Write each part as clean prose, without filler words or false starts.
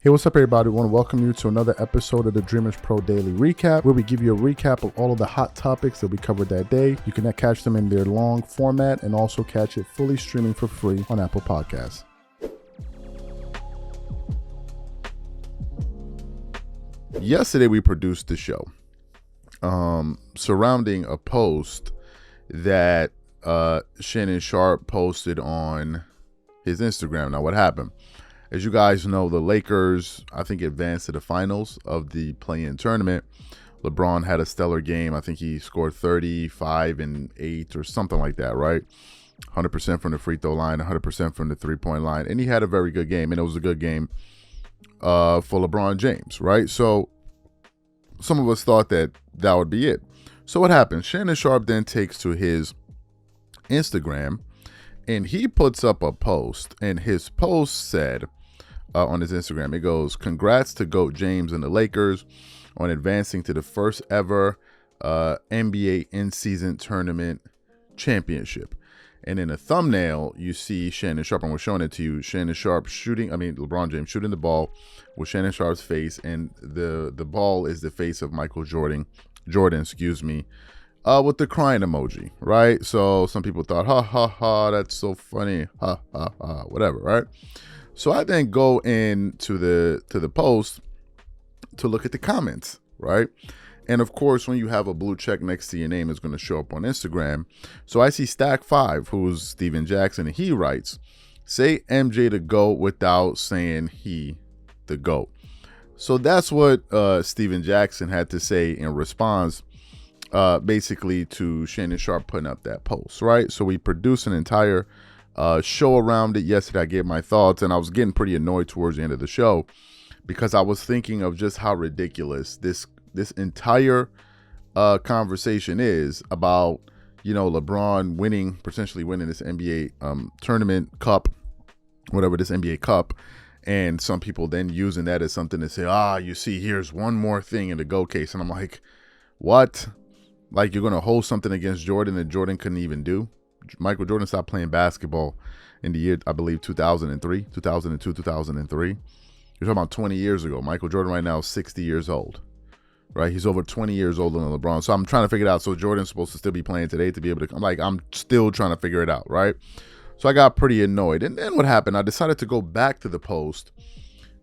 Hey, what's up, everybody? I want to welcome you to another episode of the Dreamers Pro Daily Recap, where we give you a recap of all of the hot topics that we covered that day. You can catch them in their long format and also catch it fully streaming for free on Apple Podcasts. Yesterday, we produced the show surrounding a post that Shannon Sharpe posted on his Instagram. Now, what happened? As you guys know, the Lakers, I think, advanced to the finals of the play-in tournament. LeBron had a stellar game. I think he scored 35 and 8 or something like that, right? 100% from the free throw line, 100% from the three-point line. And he had a very good game, and it was a good game for LeBron James, right? So some of us thought that that would be it. So what happened? Shannon Sharpe then takes to his Instagram, and he puts up a post, and his post said, on his Instagram, it goes, "Congrats to GOAT James and the Lakers on advancing to the first ever NBA in-season tournament championship." And in a thumbnail, you see Shannon Sharpe, and we're showing it to you, Shannon Sharpe LeBron James shooting the ball with Shannon Sharpe's face, and the ball is the face of Michael Jordan, with the crying emoji, right? So some people thought, ha, ha, ha, that's so funny, ha, ha, ha, whatever, right? So I then go into the post to look at the comments, right? And of course, when you have a blue check next to your name, it's going to show up on Instagram. So I see Stack5, who's Steven Jackson, and he writes, "Say MJ the GOAT without saying he the GOAT." So that's what Steven Jackson had to say in response, basically, to Shannon Sharpe putting up that post, right? So we produced an entire show around it yesterday. I gave my thoughts, and I was getting pretty annoyed towards the end of the show because I was thinking of just how ridiculous this entire conversation is about, LeBron potentially winning this NBA tournament cup, whatever, this NBA cup, and some people then using that as something to say, you see, here's one more thing in the GOAT case. And I'm like, what? Like, you're going to hold something against Jordan that Jordan couldn't even do? Michael Jordan stopped playing basketball in the year, I believe, 2002, 2003. You're talking about 20 years ago. Michael Jordan right now is 60 years old, right? He's over 20 years older than LeBron. So I'm trying to figure it out. So Jordan's supposed to still be playing today to be able to, I'm still trying to figure it out, right? So I got pretty annoyed. And then what happened? I decided to go back to the post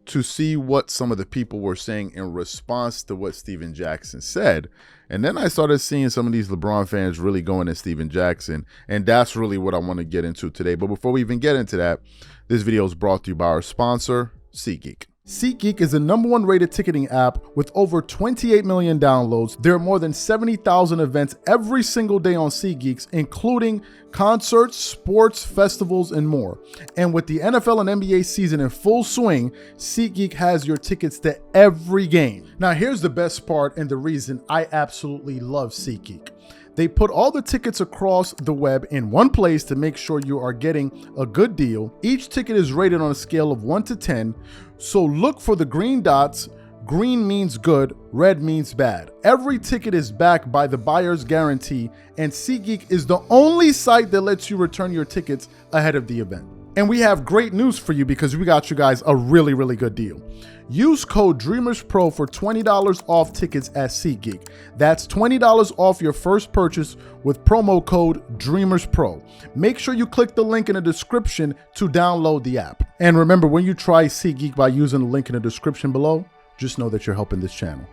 to see what some of the people were saying in response to what Steven Jackson said. And then I started seeing some of these LeBron fans really going at Steven Jackson. And that's really what I want to get into today. But before we even get into that, this video is brought to you by our sponsor, SeatGeek. SeatGeek is the #1 rated ticketing app with over 28 million downloads. There are more than 70,000 events every single day on SeatGeek, including concerts, sports, festivals, and more. And with the NFL and NBA season in full swing, SeatGeek has your tickets to every game. Now, here's the best part and the reason I absolutely love SeatGeek. They put all the tickets across the web in one place to make sure you are getting a good deal. Each ticket is rated on a scale of 1 to 10. So look for the green dots. Green means good, red means bad. Every ticket is backed by the buyer's guarantee, and SeatGeek is the only site that lets you return your tickets ahead of the event. And we have great news for you because we got you guys a really, really good deal. Use code DREAMERSPRO for $20 off tickets at SeatGeek. That's $20 off your first purchase with promo code DREAMERSPRO. Make sure you click the link in the description to download the app. And remember, when you try SeatGeek by using the link in the description below, just know that you're helping this channel.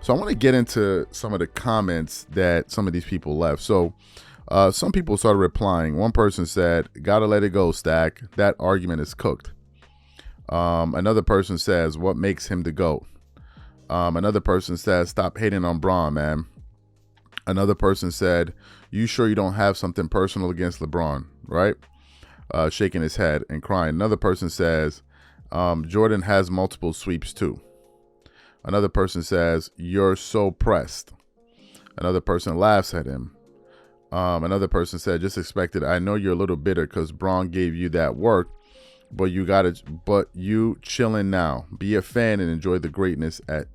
So I want to get into some of the comments that some of these people left. So some people started replying. One person said, "Gotta let it go, Stack. That argument is cooked." Another person says, "What makes him the GOAT?" Another person says, "Stop hating on Bron, man." Another person said, "You sure you don't have something personal against LeBron, right?" Shaking his head and crying. Another person says, "Jordan has multiple sweeps too." Another person says, "You're so pressed." Another person laughs at him. Another person said, "Just expect it. I know you're a little bitter because Bron gave you that work, but you chilling now. Be a fan and enjoy the greatness at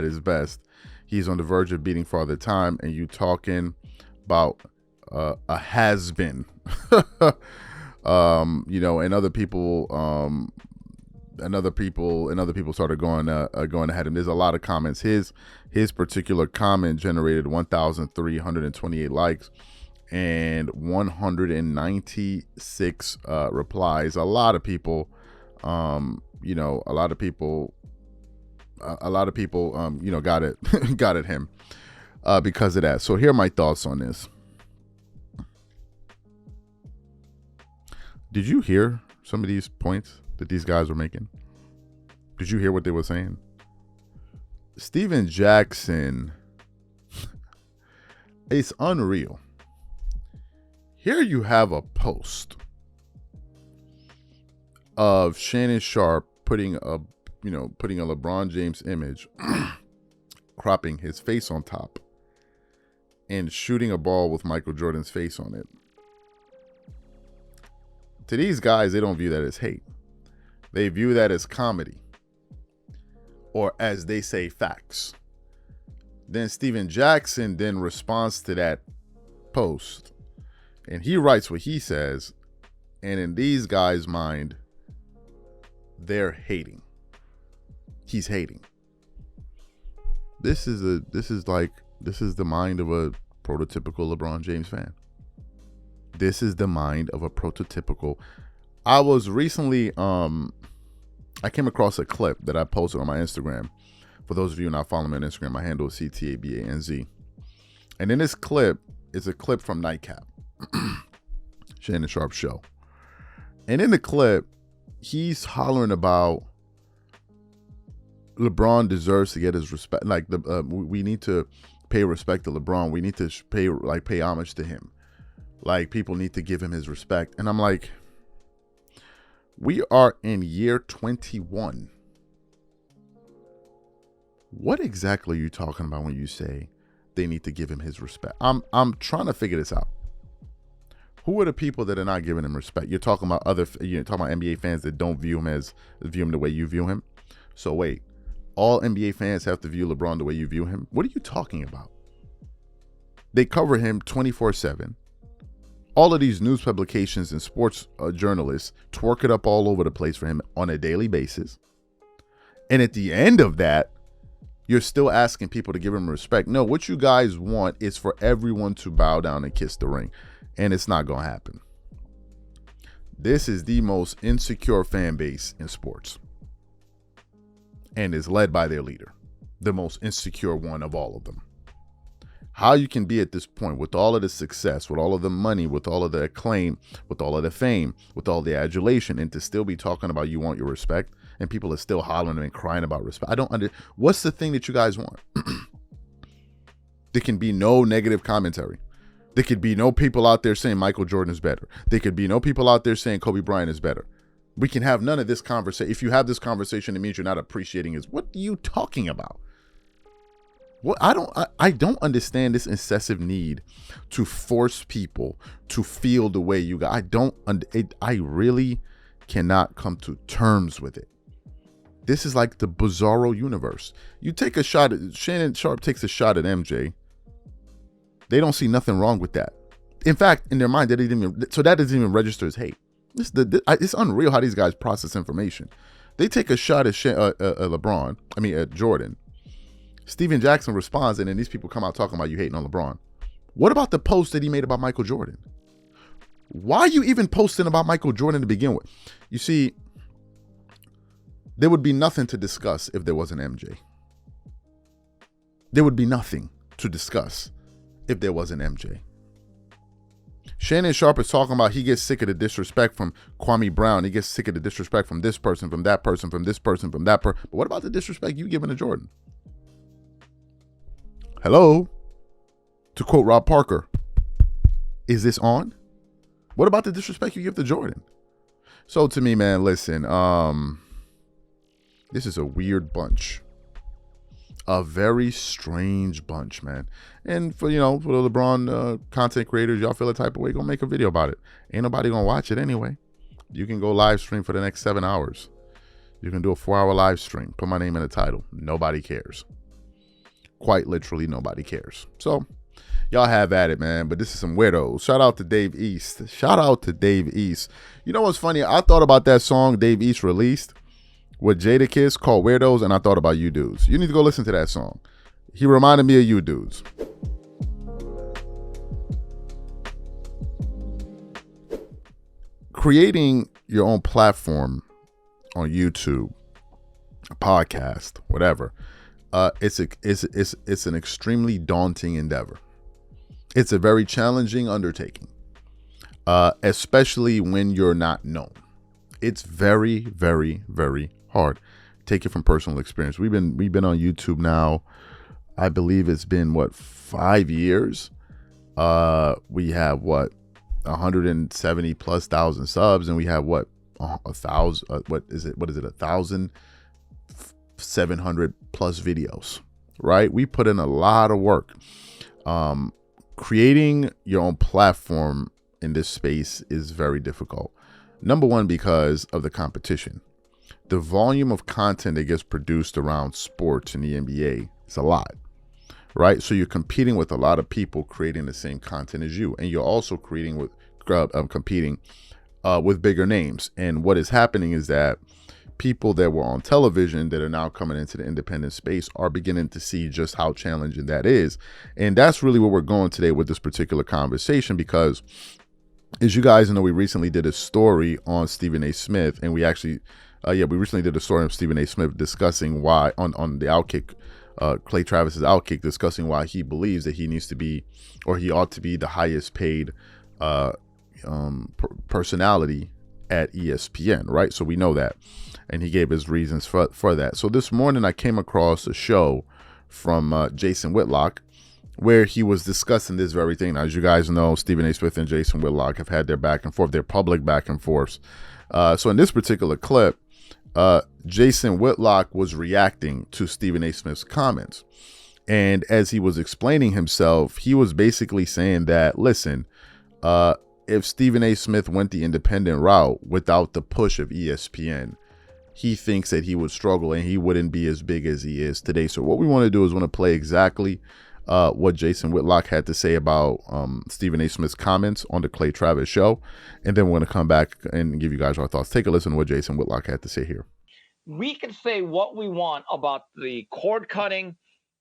his best. He's on the verge of beating Father Time, and you talking about a has-been." And other people and other people started going ahead. And there's a lot of comments. His particular comment generated 1,328 likes and 196 replies. A lot of people, got it got at him because of that. So here are my thoughts on this. Did you hear some of these points that these guys were making? Did you hear what they were saying? Steven Jackson, it's unreal. Here you have a post of Shannon Sharpe putting a LeBron James image, cropping his face on top, and shooting a ball with Michael Jordan's face on it. To these guys, they don't view that as hate. They view that as comedy, or as they say, facts. Then Steven Jackson then responds to that post, and he writes what he says, and in these guys' mind, they're hating. He's hating. This is the mind of a prototypical LeBron James fan. This is the mind of a prototypical. I was recently, I came across a clip that I posted on my Instagram. For those of you not following me on Instagram, my handle is CTABANZ. And in this clip is a clip from Nightcap, Shannon Sharpe show. And in the clip, he's hollering about LeBron deserves to get his respect. Like we need to pay respect to LeBron. We need to pay homage to him. Like, people need to give him his respect. And I'm like, we are in year 21. What exactly are you talking about when you say they need to give him his respect? I'm trying to figure this out. Who are the people that are not giving him respect? You're talking about NBA fans that don't view him the way you view him. So wait, all NBA fans have to view LeBron the way you view him? What are you talking about? They cover him 24/7. All of these news publications and sports journalists twerk it up all over the place for him on a daily basis. And at the end of that, you're still asking people to give him respect. No, what you guys want is for everyone to bow down and kiss the ring. And it's not going to happen. This is the most insecure fan base in sports. And is led by their leader, the most insecure one of all of them. How you can be at this point with all of the success, with all of the money, with all of the acclaim, with all of the fame, with all the adulation, and to still be talking about you want your respect, and people are still hollering and crying about respect. I don't understand. What's the thing that you guys want? There can be no negative commentary. There could be no people out there saying Michael Jordan is better. There could be no people out there saying Kobe Bryant is better. We can have none of this conversation. If you have this conversation, it means you're not appreciating it. What are you talking about? What I don't understand this incessive need to force people to feel the way you got. I really cannot come to terms with it. This is like the bizarro universe. You take a shot at Shannon Sharpe takes a shot at MJ. They don't see nothing wrong with that. In fact, in their mind, that doesn't even register as hate. It's unreal how these guys process information. They take a shot at Jordan. Steven Jackson responds, and then these people come out talking about you hating on LeBron. What about the post that he made about Michael Jordan? Why are you even posting about Michael Jordan to begin with? You see, there would be nothing to discuss if there wasn't MJ. There would be nothing to discuss if there wasn't MJ. Shannon Sharpe is talking about he gets sick of the disrespect from Kwame Brown. He gets sick of the disrespect from this person, from that person, from this person, from that person. But what about the disrespect you giving to Jordan? Hello? To quote Rob Parker, is this on? What about the disrespect you give to Jordan? So to me, man, listen, this is a weird bunch. A very strange bunch, man. And for the LeBron content creators, y'all feel the type of way, go make a video about it. Ain't nobody gonna watch it anyway. You can go live stream for the next 7 hours. You can do a 4-hour live stream. Put my name in the title. Nobody cares. Quite literally, nobody cares. So y'all have at it, man. But this is some weirdos. Shout out to Dave East. Shout out to Dave East. You know what's funny? I thought about that song Dave East released. with Jadakiss called Weirdos, and I thought about you dudes. You need to go listen to that song. He reminded me of you dudes. Creating your own platform on YouTube, a podcast, whatever, it's an extremely daunting endeavor. It's a very challenging undertaking, especially when you're not known. It's very, very, very hard. Take it from personal experience. We've been on YouTube now. I believe it's been 5 years. We have 170 plus thousand subs, and we have 1,700 plus videos. Right? We put in a lot of work. Creating your own platform in this space is very difficult. Number one, because of the competition. The volume of content that gets produced around sports in the NBA is a lot, right? So you're competing with a lot of people creating the same content as you, and you're also competing with bigger names. And what is happening is that people that were on television that are now coming into the independent space are beginning to see just how challenging that is. And that's really where we're going today with this particular conversation, because as you guys know, we recently did a story on Stephen A. Smith, and we recently did a story on Stephen A. Smith discussing why on the Outkick, Clay Travis's Outkick, discussing why he believes that he needs to be, or he ought to be, the highest paid personality at ESPN, right? So we know that, and he gave his reasons for that. So this morning I came across a show from Jason Whitlock, where he was discussing this very thing. Now, as you guys know, Stephen A. Smith and Jason Whitlock have had their back and forth, their public back and forth. So in this particular clip, Jason Whitlock was reacting to Stephen A. Smith's comments. And as he was explaining himself, he was basically saying that, listen, if Stephen A. Smith went the independent route without the push of ESPN, he thinks that he would struggle and he wouldn't be as big as he is today. So what we want to do is want to play exactly what Jason Whitlock had to say about Stephen A. Smith's comments on the Clay Travis show. And then we're going to come back and give you guys our thoughts. Take a listen to what Jason Whitlock had to say here. We can say what we want about the cord cutting,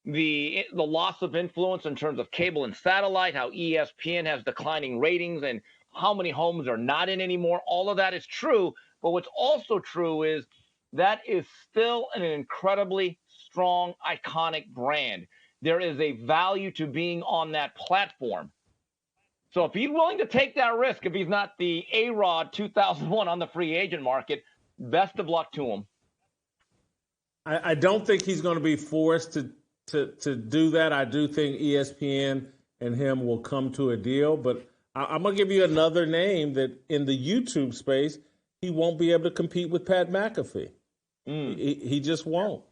the loss of influence in terms of cable and satellite, how ESPN has declining ratings and how many homes are not in anymore. All of that is true. But what's also true is that is still an incredibly strong, iconic brand. There is a value to being on that platform. So if he's willing to take that risk, if he's not the A-Rod 2001 on the free agent market, best of luck to him. I don't think he's going to be forced to do that. I do think ESPN and him will come to a deal. But I'm going to give you another name that in the YouTube space, he won't be able to compete with Pat McAfee. He just won't.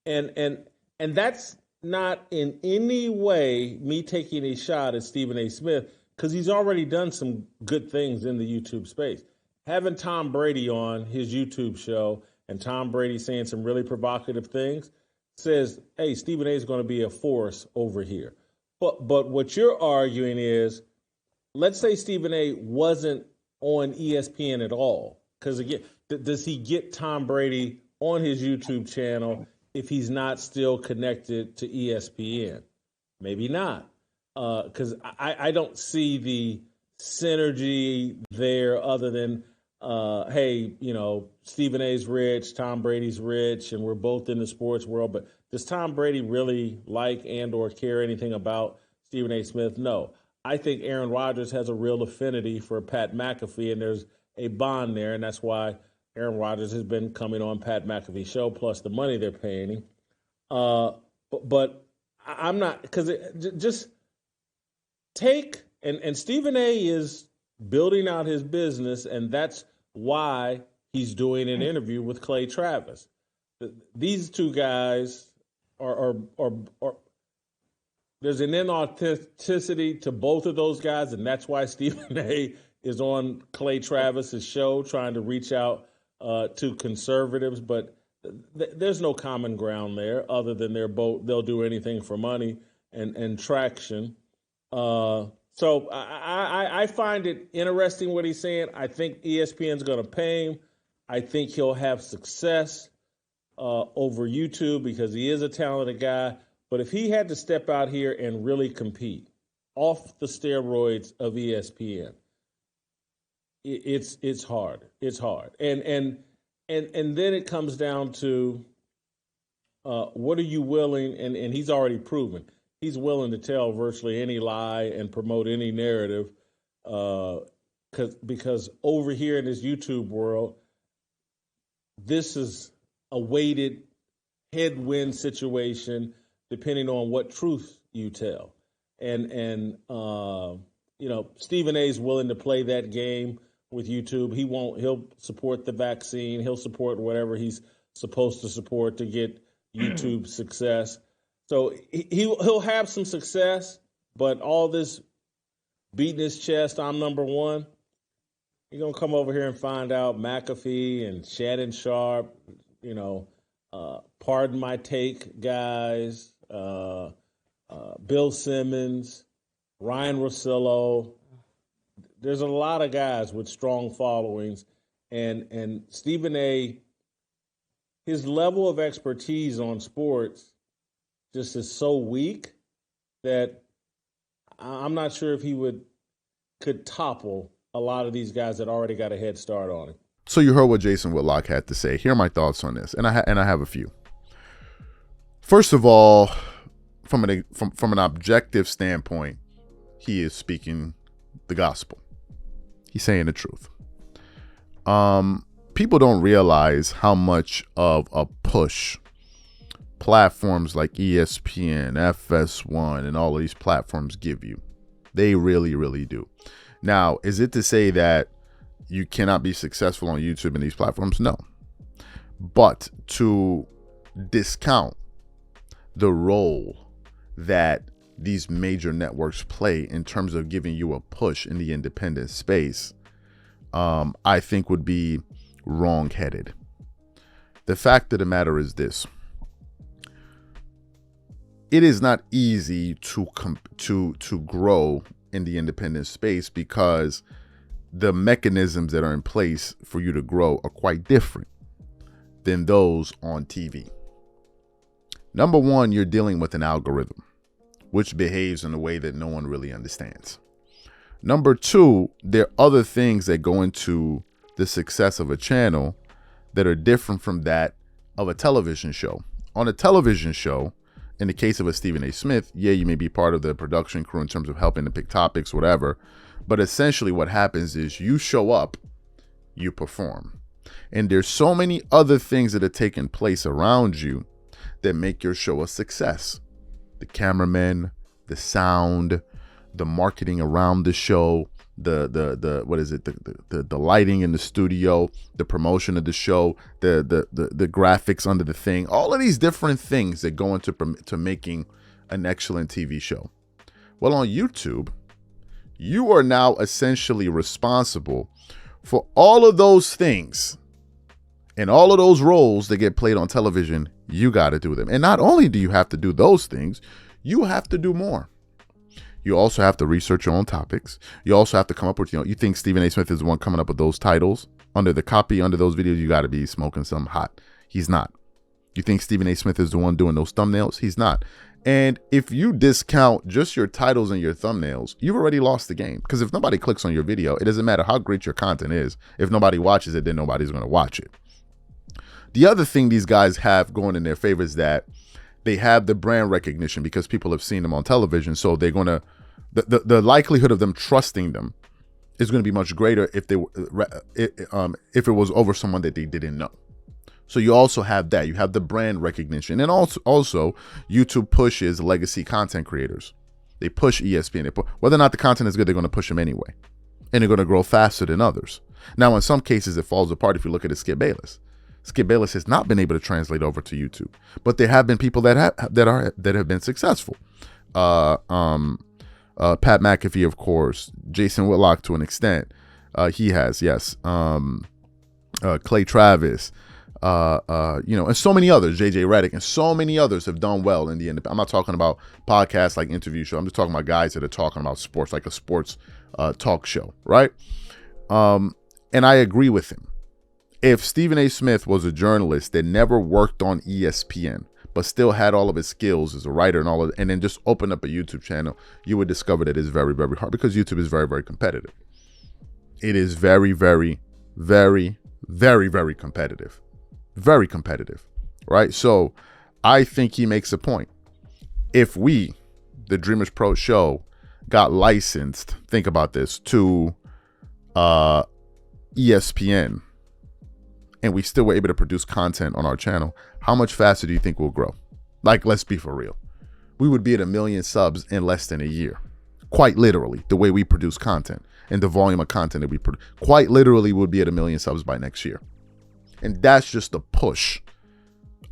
And that's not in any way me taking a shot at Stephen A. Smith, because he's already done some good things in the YouTube space. Having Tom Brady on his YouTube show and Tom Brady saying some really provocative things says, hey, Stephen A. is going to be a force over here. But what you're arguing is, let's say Stephen A. wasn't on ESPN at all, because again, does he get Tom Brady on his YouTube channel if he's not still connected to ESPN? Maybe not, because I don't see the synergy there other than, hey, Stephen A's rich, Tom Brady's rich, and we're both in the sports world. But does Tom Brady really like and or care anything about Stephen A. Smith? No. I think Aaron Rodgers has a real affinity for Pat McAfee, and there's a bond there, and that's why Aaron Rodgers has been coming on Pat McAfee's show, plus the money they're paying him. But I'm not, because just take, and Stephen A. is building out his business, and that's why he's doing an interview with Clay Travis. These two guys are there's an inauthenticity to both of those guys, and that's why Stephen A. is on Clay Travis's show trying to reach out to conservatives. But there's no common ground there other than they'll do anything for money and traction. So I find it interesting what he's saying. I think ESPN's going to pay him. I think he'll have success. over YouTube because he is a talented guy. But if he had to step out here and really compete off the steroids of ESPN, it's hard. It's hard. And then it comes down to what are you willing, and he's already proven, he's willing to tell virtually any lie and promote any narrative because over here in this YouTube world, this is a weighted headwind situation depending on what truth you tell. And Stephen A is willing to play that game with YouTube. He'll support the vaccine. He'll support whatever he's supposed to support to get YouTube success. So he'll have some success, but all this beating his chest, I'm number one, you're going to come over here and find out McAfee and Shannon Sharpe, Pardon My Take guys, Bill Simmons, Ryan Russillo. There's a lot of guys with strong followings, and Stephen A, his level of expertise on sports just is so weak that I'm not sure if he could topple a lot of these guys that already got a head start on him. So you heard what Jason Whitlock had to say. Here are my thoughts on this, and I have a few. First of all, from an objective standpoint, he is speaking the gospel. He's saying the truth. People don't realize how much of a push platforms like ESPN, FS1, and all of these platforms give you. They really, really do. Now, is it to say that you cannot be successful on YouTube and these platforms? No. But to discount the role that these major networks play in terms of giving you a push in the independent space, I think would be wrong-headed. The fact of the matter is this. It is not easy to grow in the independent space because the mechanisms that are in place for you to grow are quite different than those on TV. Number one, you're dealing with an algorithm which behaves in a way that no one really understands. Number two, there are other things that go into the success of a channel that are different from that of a television show. On a television show, in the case of a Stephen A. Smith, yeah, you may be part of the production crew in terms of helping to pick topics, whatever. But essentially what happens is you show up, you perform. And there's so many other things that are taking place around you that make your show a success. The cameramen, the sound, the marketing around the show, the lighting in the studio, the promotion of the show, the graphics under the thing, all of these different things that go into making an excellent TV show. Well, on YouTube, you are now essentially responsible for all of those things and all of those roles that get played on television. You got to do them. And not only do you have to do those things, you have to do more. You also have to research your own topics. You also have to come up with, you think Stephen A. Smith is the one coming up with those titles under the copy, under those videos, you got to be smoking something hot. He's not. You think Stephen A. Smith is the one doing those thumbnails? He's not. And if you discount just your titles and your thumbnails, you've already lost the game. Because if nobody clicks on your video, it doesn't matter how great your content is. If nobody watches it, then nobody's going to watch it. The other thing these guys have going in their favor is that they have the brand recognition because people have seen them on television. So they're going to, the likelihood of them trusting them is going to be much greater if it was over someone that they didn't know. So you also have that. You have the brand recognition. And also YouTube pushes legacy content creators. They push ESPN. Whether or not the content is good, they're going to push them anyway. And they're going to grow faster than others. Now, in some cases, it falls apart if you look at Skip Bayless. Skip Bayless has not been able to translate over to YouTube. But there have been people that have been successful. Pat McAfee, of course. Jason Whitlock to an extent. He has, yes. Clay Travis. And so many others, JJ Redick, and so many others have done well in the end. I'm not talking about podcasts like Interview Show. I'm just talking about guys that are talking about sports, like a sports talk show, right? And I agree with him. If Stephen A. Smith was a journalist that never worked on ESPN, but still had all of his skills as a writer and then just opened up a YouTube channel, you would discover that it's very, very hard because YouTube is very, very competitive. It is very, very, very, very, very competitive. Very competitive, right? So I think he makes a point. If we, the Dreamers Pro show, got licensed, think about this, to ESPN, and we still were able to produce content on our channel, how much faster do you think we'll grow? Like, let's be for real. We would be at 1 million subs in less than a year. Quite literally, the way we produce content and the volume of content that we produce. Quite literally, would be at 1 million subs by next year. And that's just the push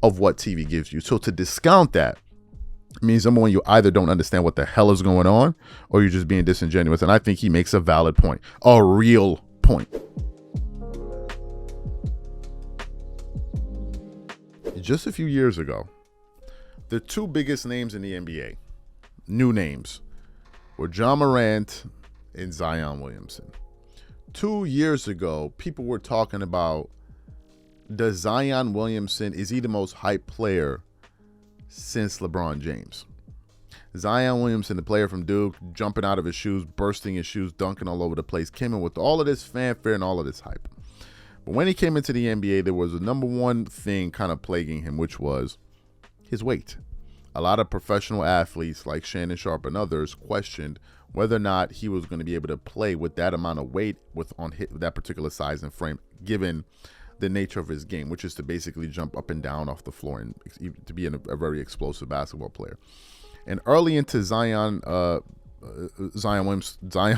of what TV gives you. So to discount that means, number one, you either don't understand what the hell is going on, or you're just being disingenuous. And I think he makes a valid point, a real point. Just a few years ago, the two biggest names in the NBA, new names, were Ja Morant and Zion Williamson. 2 years ago, people were talking about, does Zion Williamson, is he the most hyped player since LeBron James? Zion Williamson, the player from Duke, jumping out of his shoes, bursting his shoes, dunking all over the place, came in with all of this fanfare and all of this hype. But when he came into the NBA, there was a number one thing kind of plaguing him, which was his weight. A lot of professional athletes like Shannon, Sharpe, and others questioned whether or not he was going to be able to play with that amount of weight with that particular size and frame, given the nature of his game, which is to basically jump up and down off the floor and to be a very explosive basketball player. And early into Zion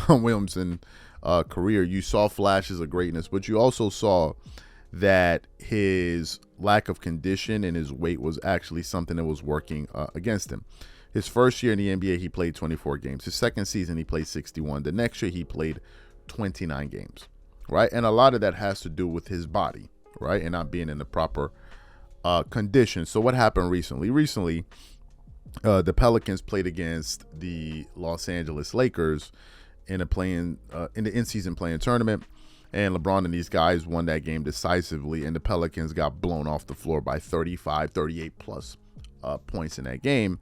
Williamson career, you saw flashes of greatness, but you also saw that his lack of condition and his weight was actually something that was working against him. His first year in the NBA, he played 24 games. His second season, he played 61. The next year, he played 29 games, right? And a lot of that has to do with his body, right, and not being in the proper condition. So what happened recently? Recently, the Pelicans played against the Los Angeles Lakers in the in-season playing tournament, and LeBron and these guys won that game decisively, and the Pelicans got blown off the floor by 35, 38 plus points in that game.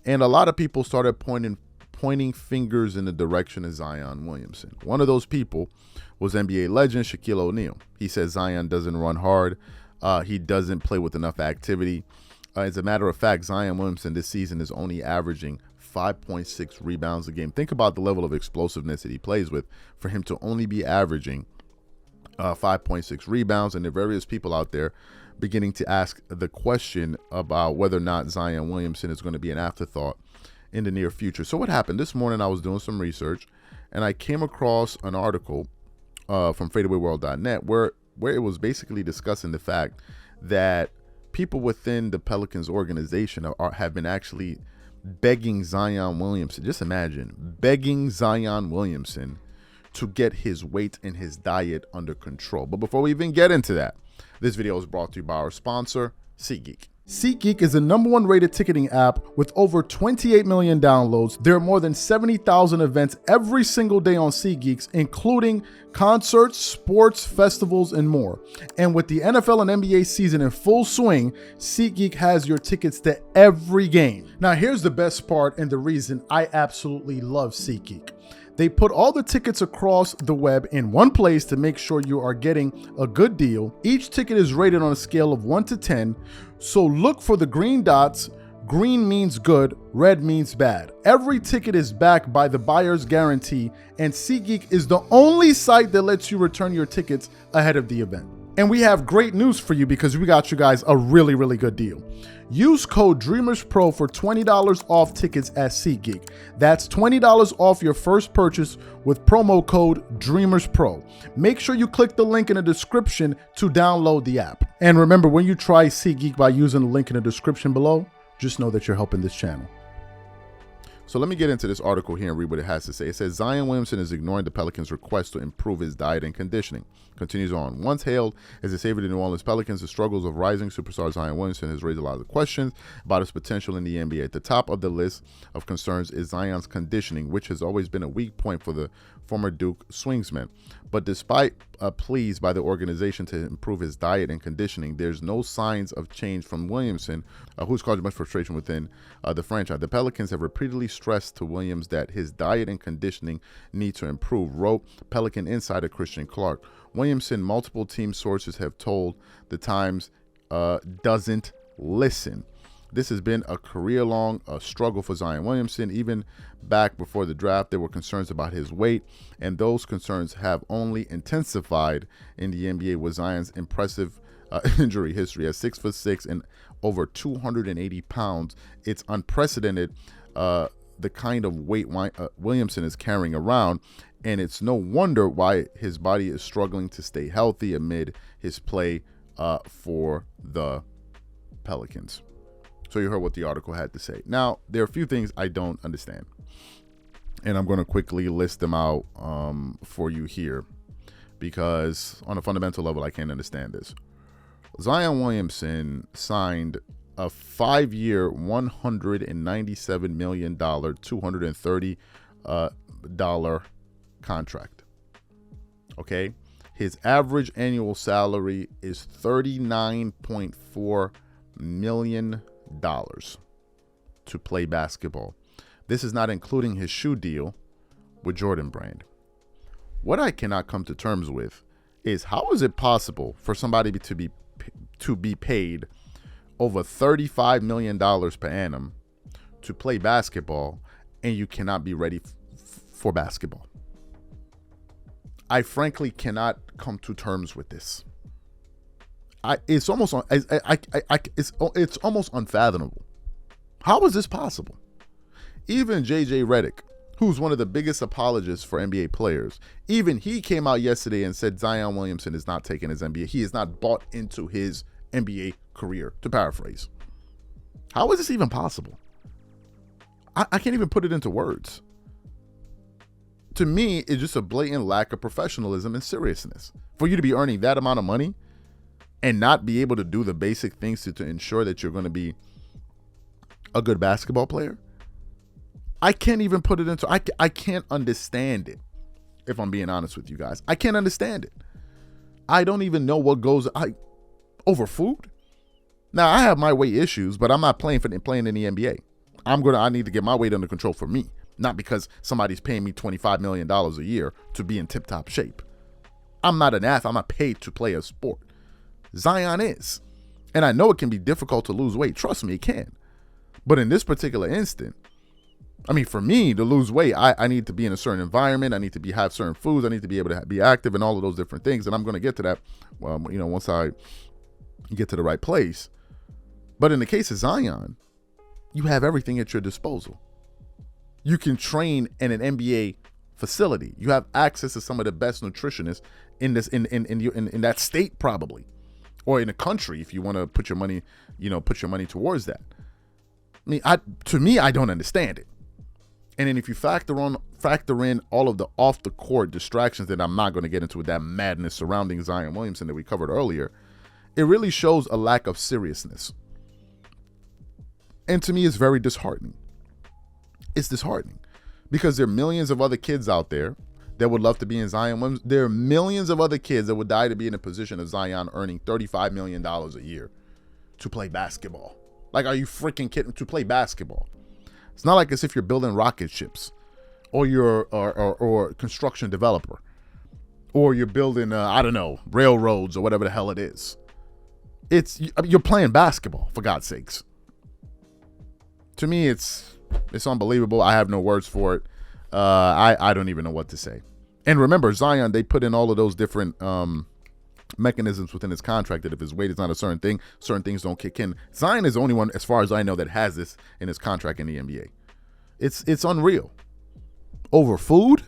And a lot of people started pointing fingers in the direction of Zion Williamson. One of those people was NBA legend Shaquille O'Neal. He said Zion doesn't run hard. He doesn't play with enough activity. As a matter of fact, Zion Williamson this season is only averaging 5.6 rebounds a game. Think about the level of explosiveness that he plays with for him to only be averaging 5.6 rebounds. And there are various people out there beginning to ask the question about whether or not Zion Williamson is going to be an afterthought in the near future. So what happened? This morning I was doing some research and I came across an article from fadeawayworld.net where it was basically discussing the fact that people within the Pelicans organization have been actually begging Zion Williamson, just imagine, begging Zion Williamson to get his weight and his diet under control. But before we even get into that, this video is brought to you by our sponsor, SeatGeek. SeatGeek is the #1 rated ticketing app with over 28 million downloads. There are more than 70,000 events every single day on SeatGeek, including concerts, sports, festivals, and more. And with the NFL and NBA season in full swing, SeatGeek has your tickets to every game. Now, here's the best part and the reason I absolutely love SeatGeek. They put all the tickets across the web in one place to make sure you are getting a good deal. Each ticket is rated on a scale of 1 to 10. So look for the green dots. Green means good, red means bad. Every ticket is backed by the buyer's guarantee, and SeatGeek is the only site that lets you return your tickets ahead of the event. And we have great news for you because we got you guys a really, really good deal. Use code DREAMERSPRO for $20 off tickets at SeatGeek. That's $20 off your first purchase with promo code DREAMERSPRO. Make sure you click the link in the description to download the app. And remember, when you try SeatGeek by using the link in the description below, just know that you're helping this channel. So let me get into this article here and read what it has to say. It says Zion Williamson is ignoring the Pelicans' request to improve his diet and conditioning. Continues on. Once hailed as a savior to the New Orleans Pelicans, the struggles of rising superstar Zion Williamson has raised a lot of questions about his potential in the NBA. At the top of the list of concerns is Zion's conditioning, which has always been a weak point for the former Duke swingsman. But despite pleas by the organization to improve his diet and conditioning, there's no signs of change from Williamson, who's caused much frustration within the franchise. The Pelicans have repeatedly stressed to Williams that his diet and conditioning need to improve, wrote Pelican insider Christian Clark. Williamson, multiple team sources have told the Times, doesn't listen. This has been a career-long struggle for Zion Williamson. Even back before the draft, there were concerns about his weight, and those concerns have only intensified in the NBA with Zion's impressive injury history. At 6'6" and over 280 pounds, it's unprecedented the kind of weight Williamson is carrying around, and it's no wonder why his body is struggling to stay healthy amid his play for the Pelicans. So you heard what the article had to say. Now, there are a few things I don't understand, and I'm going to quickly list them out for you here, because on a fundamental level, I can't understand this. Zion Williamson signed a 5-year, $197 million, $230 contract. Okay? His average annual salary is $39.4 million to play basketball. This is not including his shoe deal with Jordan Brand. What I cannot come to terms with is, how is it possible for somebody to be paid over $35 million per annum to play basketball, and you cannot be ready for basketball? I frankly cannot come to terms with this. It's almost unfathomable. How is this possible? Even JJ Redick, who's one of the biggest apologists for NBA players, even he came out yesterday and said Zion Williamson is not taking his NBA. He is not bought into his NBA career, to paraphrase. How is this even possible? I can't even put it into words. To me, it's just a blatant lack of professionalism and seriousness. For you to be earning that amount of money and not be able to do the basic things to ensure that you're going to be a good basketball player, I can't even put it into, I can't understand it, if I'm being honest with you guys. I can't understand it. I don't even know what goes over food. Now, I have my weight issues, but I'm not playing in the NBA. I need to get my weight under control for me, not because somebody's paying me $25 million a year to be in tip-top shape. I'm not an athlete. I'm not paid to play a sport. Zion is. And I know it can be difficult to lose weight. Trust me, it can. But in this particular instant, I mean, for me to lose weight, I need to be in a certain environment. I need to have certain foods. I need to be able to be active and all of those different things. And I'm going to get to that, once I get to the right place. But in the case of Zion, you have everything at your disposal. You can train in an NBA facility. You have access to some of the best nutritionists in that state, probably, or in a country, if you want to put your money towards that. I mean, I don't understand it. And then if you factor in all of the off the court distractions that I'm not going to get into with that madness surrounding Zion Williamson that we covered earlier, it really shows a lack of seriousness. And to me, it's very disheartening. It's disheartening because there are millions of other kids out there that would love to be in Zion Williamson. There are millions of other kids that would die to be in a position of Zion earning $35 million a year to play basketball. Like, are you freaking kidding? To play basketball. It's not like as if you're building rocket ships, or you're or construction developer, or you're building railroads or whatever the hell it is. You're playing basketball, for God's sakes. To me, it's unbelievable. I have no words for it. I don't even know what to say. And remember, Zion, they put in all of those different mechanisms within his contract that if his weight is not a certain thing, certain things don't kick in. Zion is the only one, as far as I know, that has this in his contract in the NBA. It's unreal. Over food?